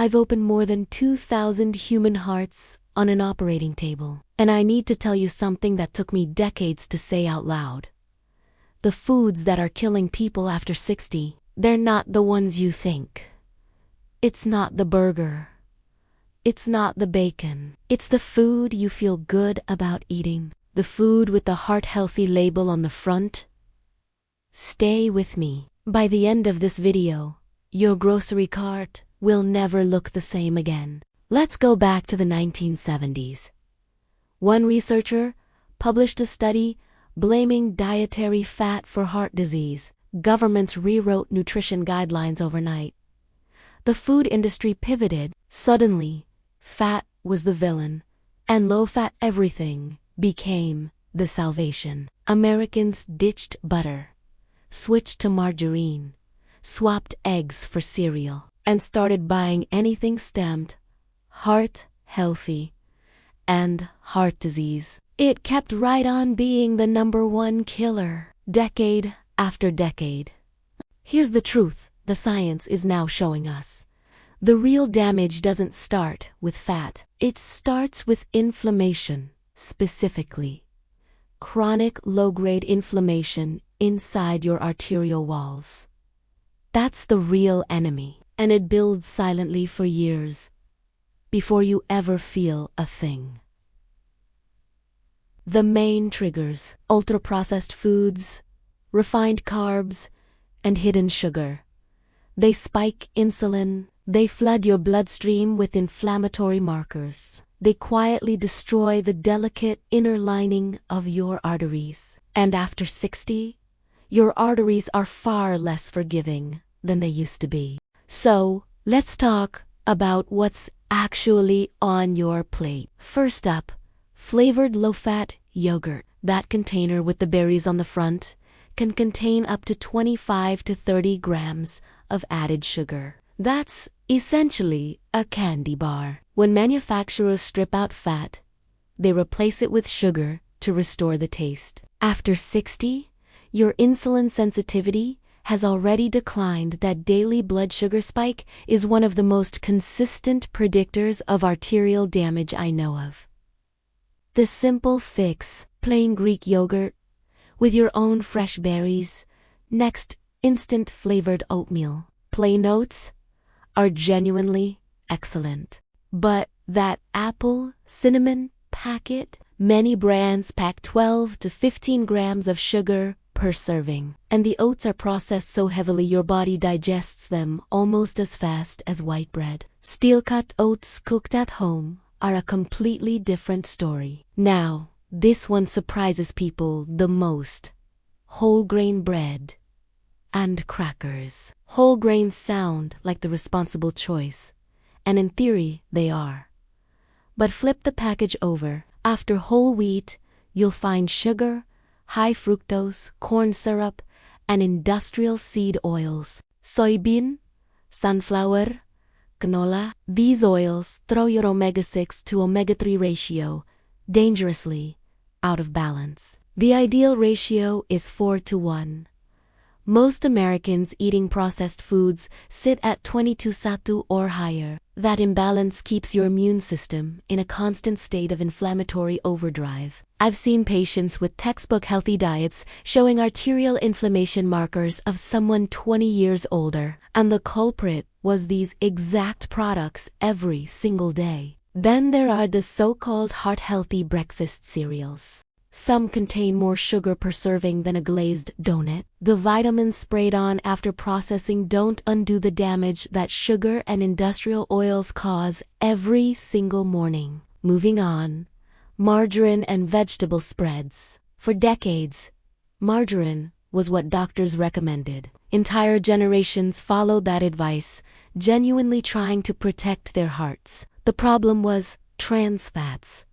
I've opened more than 2,000 human hearts on an operating table. And I need to tell you something that took me decades to say out loud. The foods that are killing people after 60, they're not the ones you think. It's not the burger. It's not the bacon. It's the food you feel good about eating. The food with the heart-healthy label on the front. Stay with me. By the end of this video, your grocery cart will never look the same again. Let's go back to the 1970s. One researcher published a study blaming dietary fat for heart disease. Governments rewrote nutrition guidelines overnight. The food industry pivoted. Suddenly, fat was the villain, and low-fat everything became the salvation. Americans ditched butter, switched to margarine, swapped eggs for cereal, and started buying anything stamped heart healthy and heart disease. It kept right on being the #1 killer, decade after decade. Here's the truth the science is now showing us. The real damage doesn't start with fat. It starts with inflammation, specifically chronic low-grade inflammation inside your arterial walls. That's the real enemy, and it builds silently for years before you ever feel a thing. The main triggers: ultra-processed foods, refined carbs, and hidden sugar. They spike insulin. They flood your bloodstream with inflammatory markers. They quietly destroy the delicate inner lining of your arteries. And after 60, your arteries are far less forgiving than they used to be. So, let's talk about what's actually on your plate. First up, flavored low-fat yogurt. That container with the berries on the front can contain up to 25 to 30 grams of added sugar. That's essentially a candy bar. When manufacturers strip out fat, they replace it with sugar to restore the taste. After 60, your insulin sensitivity has already declined. That daily blood sugar spike is one of the most consistent predictors of arterial damage I know of. The simple fix: plain Greek yogurt with your own fresh berries. Next, instant flavored oatmeal. Plain oats are genuinely excellent. But that apple cinnamon packet, many brands pack 12 to 15 grams of sugar per serving. And the oats are processed so heavily your body digests them almost as fast as white bread. Steel-cut oats cooked at home are a completely different story. Now, this one surprises people the most: whole grain bread and crackers. Whole grains sound like the responsible choice, and in theory they are. But flip the package over. After whole wheat, you'll find sugar, high fructose, corn syrup, and industrial seed oils. Soybean, sunflower, canola. These oils throw your omega-6 to omega-3 ratio dangerously out of balance. The ideal ratio is 4:1. Most Americans eating processed foods sit at 22:1 or higher. That imbalance keeps your immune system in a constant state of inflammatory overdrive. I've seen patients with textbook healthy diets showing arterial inflammation markers of someone 20 years older, and the culprit was these exact products every single day. Then there are the so-called heart-healthy breakfast cereals. Some contain more sugar per serving than a glazed donut. The vitamins sprayed on after processing don't undo the damage that sugar and industrial oils cause every single morning. Moving on, margarine and vegetable spreads. For decades, margarine was what doctors recommended. Entire generations followed that advice, genuinely trying to protect their hearts. The problem was trans fats.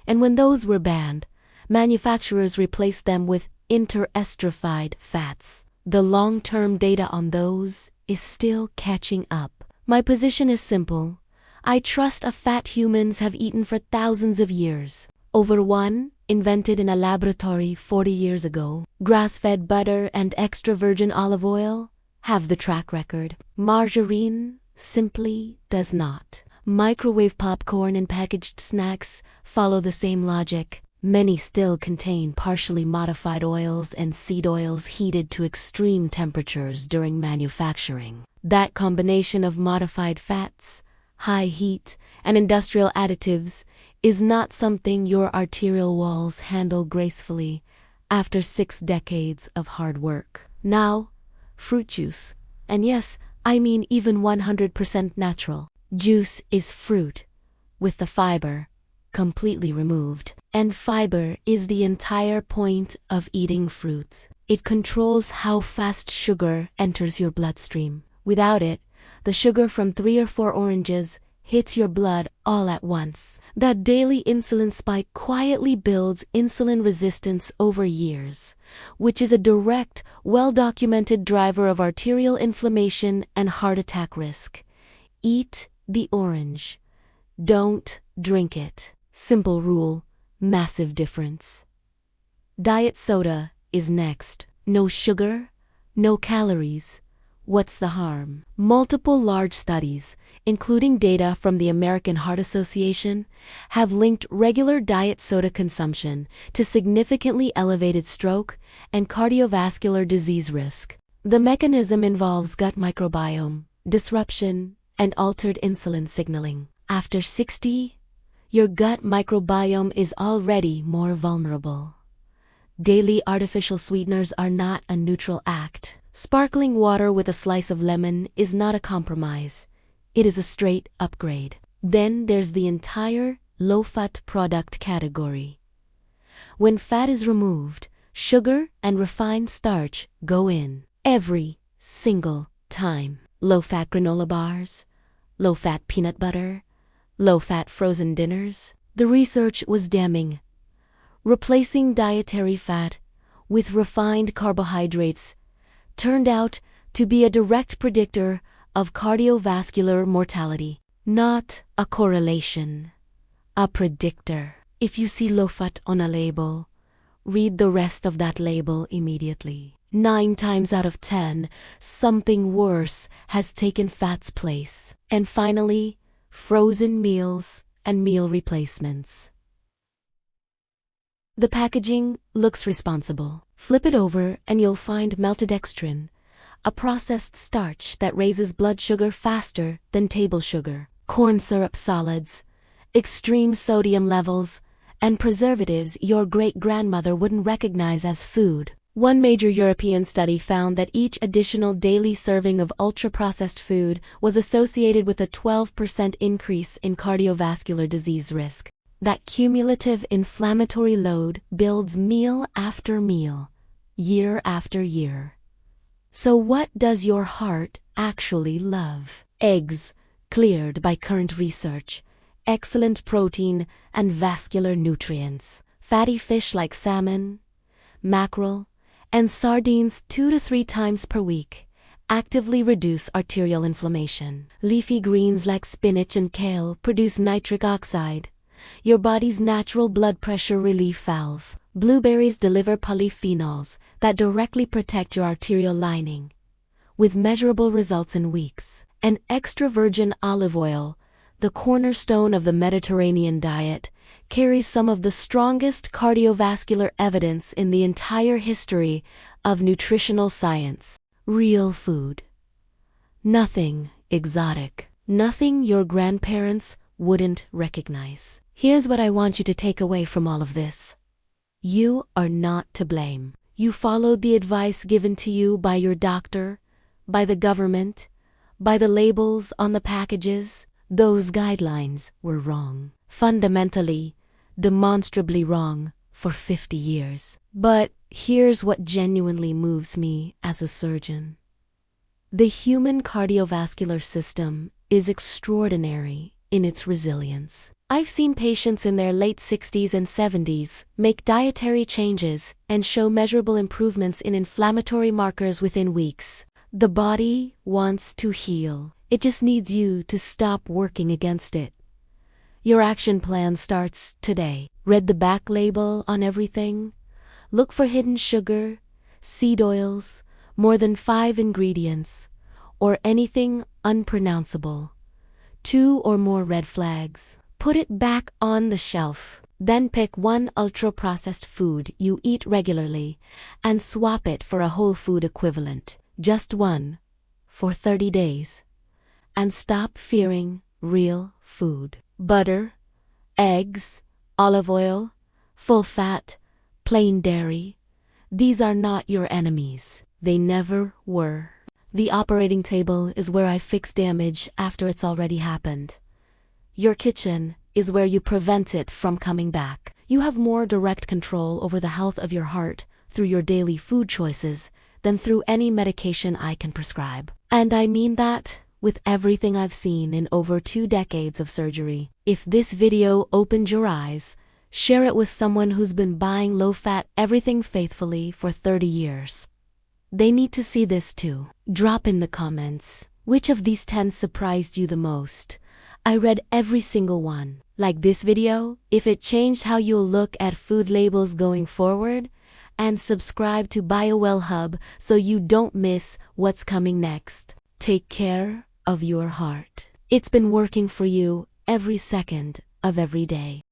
And when those were banned, manufacturers replaced them with interestrified fats. The long-term data on those is still catching up. My position is simple. I trust a fat humans have eaten for thousands of years. Over one, invented in a laboratory 40 years ago. Grass-fed butter and extra virgin olive oil have the track record. Margarine, simply does not. Microwave popcorn and packaged snacks follow the same logic. Many still contain partially modified oils and seed oils heated to extreme temperatures during manufacturing. That combination of modified fats, high heat, and industrial additives is not something your arterial walls handle gracefully after 6 decades of hard work. Now, fruit juice. And yes, I mean even 100% natural. Juice is fruit, with the fiber completely removed. And fiber is the entire point of eating fruit. It controls how fast sugar enters your bloodstream. Without it, the sugar from 3 or 4 oranges hits your blood all at once. That daily insulin spike quietly builds insulin resistance over years, which is a direct, well-documented driver of arterial inflammation and heart attack risk. Eat the orange. Don't drink it. Simple rule, massive difference. Diet soda is next. No sugar, no calories. What's the harm? Multiple large studies, including data from the American Heart Association, have linked regular diet soda consumption to significantly elevated stroke and cardiovascular disease risk. The mechanism involves gut microbiome disruption and altered insulin signaling. After 60, your gut microbiome is already more vulnerable. Daily artificial sweeteners are not a neutral act. Sparkling water with a slice of lemon is not a compromise. It is a straight upgrade. Then there's the entire low-fat product category. When fat is removed, sugar and refined starch go in. Every single time. Low-fat granola bars, low-fat peanut butter, low-fat frozen dinners. The research was damning. Replacing dietary fat with refined carbohydrates turned out to be a direct predictor of cardiovascular mortality. Not a correlation, a predictor. If you see low-fat on a label, read the rest of that label immediately. 9 times out of 10, something worse has taken fat's place. And finally, frozen meals and meal replacements. The packaging looks responsible. Flip it over and you'll find maltodextrin, a processed starch that raises blood sugar faster than table sugar. Corn syrup solids, extreme sodium levels, and preservatives your great-grandmother wouldn't recognize as food. One major European study found that each additional daily serving of ultra-processed food was associated with a 12% increase in cardiovascular disease risk. That cumulative inflammatory load builds meal after meal, year after year. So what does your heart actually love? Eggs, cleared by current research, excellent protein and vascular nutrients. Fatty fish like salmon, mackerel, and sardines 2 to 3 times per week actively reduce arterial inflammation. Leafy greens like spinach and kale produce nitric oxide, your body's natural blood pressure relief valve. Blueberries deliver polyphenols that directly protect your arterial lining, with measurable results in weeks. And extra virgin olive oil, the cornerstone of the Mediterranean diet, carries some of the strongest cardiovascular evidence in the entire history of nutritional science. Real food. Nothing exotic. Nothing your grandparents wouldn't recognize. Here's what I want you to take away from all of this. You are not to blame. You followed the advice given to you by your doctor, by the government, by the labels on the packages. Those guidelines were wrong. Fundamentally, demonstrably wrong for 50 years. But here's what genuinely moves me as a surgeon. The human cardiovascular system is extraordinary in its resilience. I've seen patients in their late 60s and 70s make dietary changes and show measurable improvements in inflammatory markers within weeks. The body wants to heal. It just needs you to stop working against it. Your action plan starts today. Read the back label on everything. Look for hidden sugar, seed oils, more than 5 ingredients, or anything unpronounceable. 2 or more red flags. Put it back on the shelf. Then pick one ultra-processed food you eat regularly and swap it for a whole food equivalent. Just one. For 30 days. And stop fearing real food. Butter, eggs, olive oil, full fat, plain dairy. These are not your enemies. They never were. The operating table is where I fix damage after it's already happened. Your kitchen is where you prevent it from coming back. You have more direct control over the health of your heart through your daily food choices than through any medication I can prescribe. And I mean that with everything I've seen in over 2 decades of surgery. If this video opened your eyes, share it with someone who's been buying low-fat everything faithfully for 30 years. They need to see this too. Drop in the comments, which of these 10 surprised you the most? I read every single one. Like this video if it changed how you'll look at food labels going forward, and subscribe to BioWell Hub so you don't miss what's coming next. Take care of your heart. It's been working for you every second of every day.